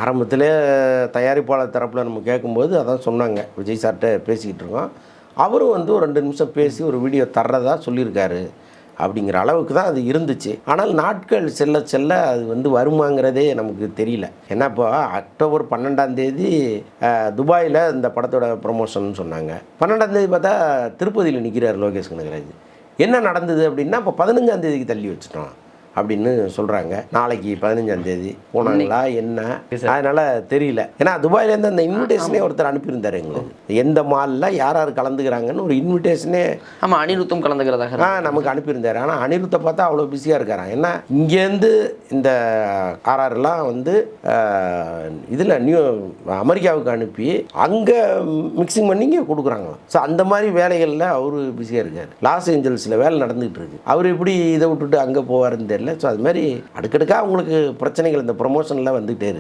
ஆரம்பத்திலே தயாரிப்பாளர் தரப்பில் நம்ம கேட்கும்போது அதான் சொன்னாங்க, விஜய் சார்கிட்ட பேசிக்கிட்டு இருக்கோம், அவரும் வந்து ஒரு 2 நிமிஷம் பேசி ஒரு வீடியோ தர்றதா சொல்லியிருக்காரு அப்படிங்கிற அளவுக்கு தான் அது இருந்துச்சு. ஆனால் நாட்கள் செல்ல செல்ல அது வந்து வருமாங்கிறதே நமக்கு தெரியல. ஏன்னா இப்போ அக்டோபர் 12ஆம் தேதி துபாயில் இந்த படத்தோட ப்ரொமோஷன் சொன்னாங்க. 12ஆம் தேதி பார்த்தா திருப்பதியில் நிற்கிறார் லோகேஷ் கனகராஜ். என்ன நடந்தது அப்படின்னா, இப்போ 15ஆம் தேதிக்கு தள்ளி வச்சுட்டோம் அப்படின்னு சொல்கிறாங்க. நாளைக்கு 15ஆம் தேதி போனாங்களா என்ன, அதனால் தெரியல. ஏன்னா துபாயிலேருந்து அந்த இன்விடேஷனே ஒருத்தர் அனுப்பியிருந்தார் எங்களுக்கு. எந்த மாலில் யார் யார் கலந்துக்கிறாங்கன்னு ஒரு இன்விடேஷனே. ஆமாம், அனிருத்தும் கலந்துக்கிறதாக நமக்கு அனுப்பியிருந்தார். ஆனால் அனிருத்தை பார்த்தா அவ்வளோ பிஸியாக இருக்காரான். ஏன்னா இங்கேருந்து இந்த ஆர்ஆர்லாம் வந்து இதில் அமெரிக்காவுக்கு அனுப்பி அங்கே மிக்சிங் பண்ணி இங்கே கொடுக்குறாங்களாம். ஸோ அந்த மாதிரி வேலைகளில் அவர் பிஸியாக இருக்கார். லாஸ் ஏஞ்சல்ஸில் வேலை நடந்துகிட்டு இருக்கு. அவர் எப்படி இதை விட்டுட்டு அங்கே போவாருன்னு தெரியல. ஸோ அது மாதிரி அடுக்கடுக்காக அவங்களுக்கு பிரச்சனைகள் இந்த ப்ரொமோஷனில் வந்துகிட்டே இருக்கு.